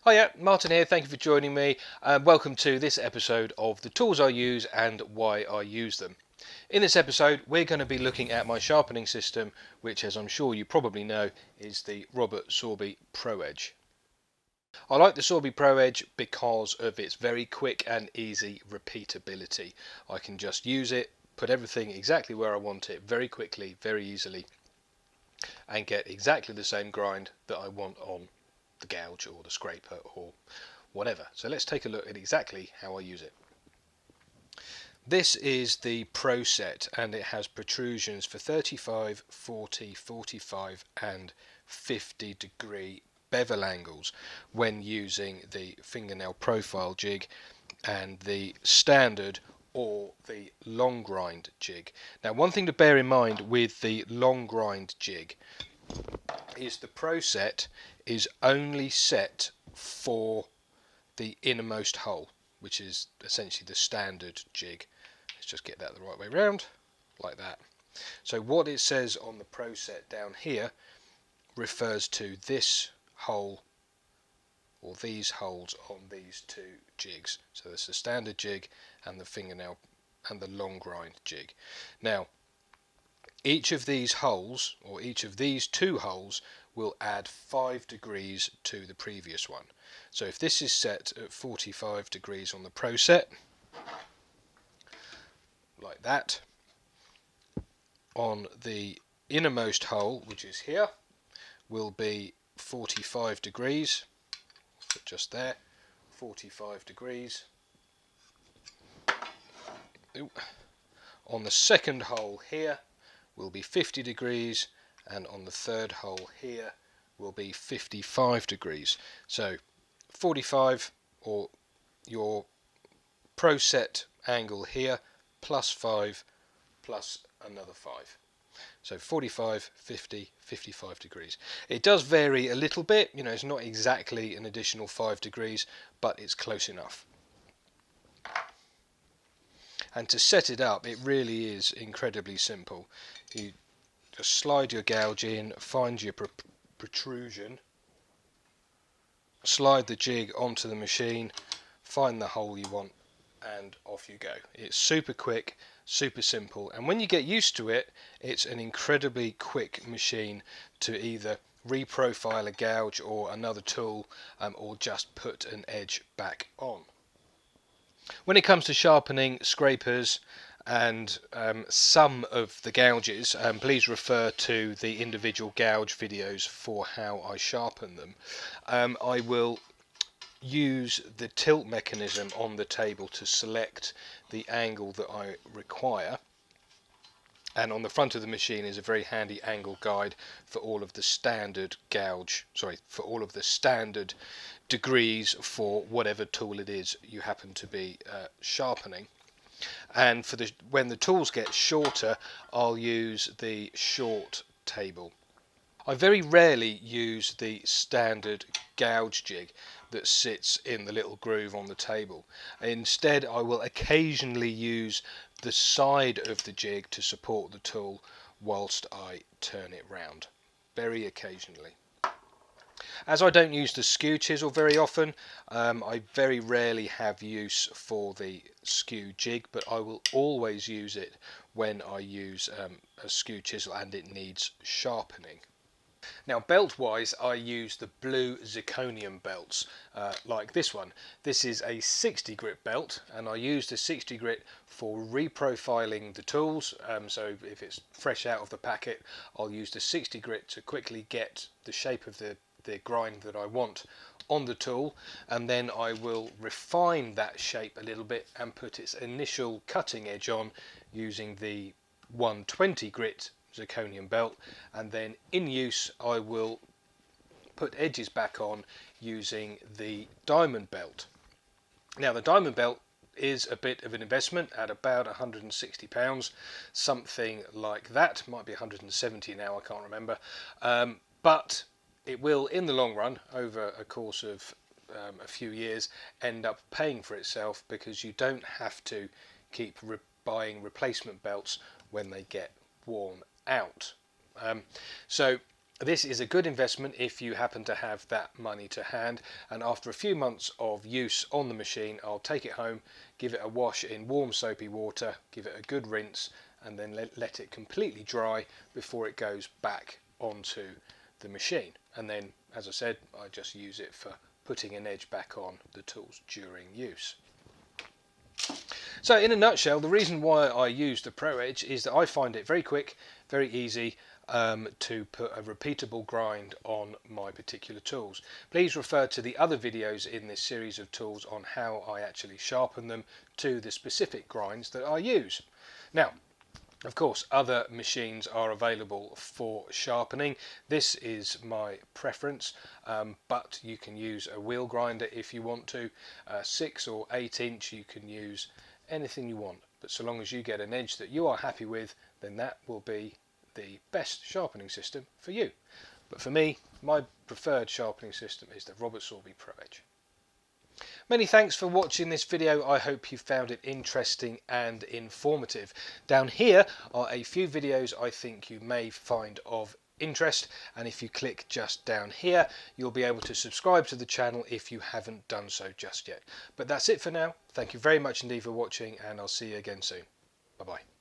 Hiya, Martin here, thank you for joining me. Welcome to this episode of the tools I use and why I use them. In this episode we're going to be looking at my sharpening system, which, as I'm sure you probably know, is the Robert Sorby ProEdge. I like the Sorby ProEdge because of its very quick and easy repeatability. I can just use it, put everything exactly where I want it very quickly, very easily, and get exactly the same grind that I want on the gouge or the scraper or whatever. So let's take a look at exactly how I use it. This is the Pro set and it has protrusions for 35, 40, 45 and 50 degree bevel angles when using the fingernail profile jig and the standard or the long grind jig. Now, one thing to bear in mind with the long grind jig is the Pro set is only set for the innermost hole, which is essentially the standard jig. Let's just get that the right way round, like that. So what it says on the Pro set down here refers to this hole or these holes on these two jigs. So there's the standard jig and the fingernail and the long grind jig. Now, each of these holes, or each of these two holes, will add 5 degrees to the previous one. So if this is set at 45 degrees on the Pro set, like that, on the innermost hole, which is here, will be 45 degrees, so just there, 45 degrees. Ooh. On the second hole here will be 50 degrees, and on the third hole here will be 55 degrees. So 45, or your Pro set angle here, plus 5 plus another 5. So 45, 50, 55 degrees. It does vary a little bit, you know, it's not exactly an additional 5 degrees, but it's close enough. And to set it up, it really is incredibly simple. You just slide your gouge in, find your protrusion, slide the jig onto the machine, find the hole you want, and off you go. It's super quick, super simple, and when you get used to it, it's an incredibly quick machine to either reprofile a gouge or another tool, or just put an edge back on. When it comes to sharpening, scrapers and some of the gouges, please refer to the individual gouge videos for how I sharpen them. I will use the tilt mechanism on the table to select the angle that I require, and on the front of the machine is a very handy angle guide for all of the standard for all of the standard degrees for whatever tool it is you happen to be sharpening. And for when the tools get shorter, I'll use the short table. I very rarely use the standard gouge jig that sits in the little groove on the table. Instead, I will occasionally use the side of the jig to support the tool whilst I turn it round. Very occasionally. As I don't use the skew chisel very often, I very rarely have use for the skew jig, but I will always use it when I use a skew chisel and it needs sharpening. Now, belt wise, I use the blue zirconium belts like this one. This is a 60 grit belt, and I use the 60 grit for reprofiling the tools. So if it's fresh out of the packet, I'll use the 60 grit to quickly get the shape of the grind that I want on the tool, and then I will refine that shape a little bit and put its initial cutting edge on using the 120 grit zirconium belt, and then in use I will put edges back on using the diamond belt. Now, the diamond belt is a bit of an investment at about £160, something like that. Might be 170 now, I can't remember, but it will, in the long run, over a course of a few years, end up paying for itself, because you don't have to keep buying replacement belts when they get worn out. So This is a good investment if you happen to have that money to hand, and after a few months of use on the machine, I'll take it home, give it a wash in warm soapy water, give it a good rinse, and then let it completely dry before it goes back onto the machine. And then, as I said, I just use it for putting an edge back on the tools during use. So in a nutshell, the reason why I use the ProEdge is that I find it very quick, very easy to put a repeatable grind on my particular tools. Please refer to the other videos in this series of tools on how I actually sharpen them to the specific grinds that I use. Now, of course, other machines are available for sharpening. This is my preference, but you can use a wheel grinder if you want to. 6 or 8 inch, you can use anything you want, but so long as you get an edge that you are happy with, then that will be the best sharpening system for you. But for me, my preferred sharpening system is the Robert Sorby ProEdge. Many thanks for watching this video. I hope you found it interesting and informative. Down here are a few videos I think you may find of interest, and if you click just down here, you'll be able to subscribe to the channel if you haven't done so just yet. But that's it for now. Thank you very much indeed for watching, and I'll see you again soon. Bye bye.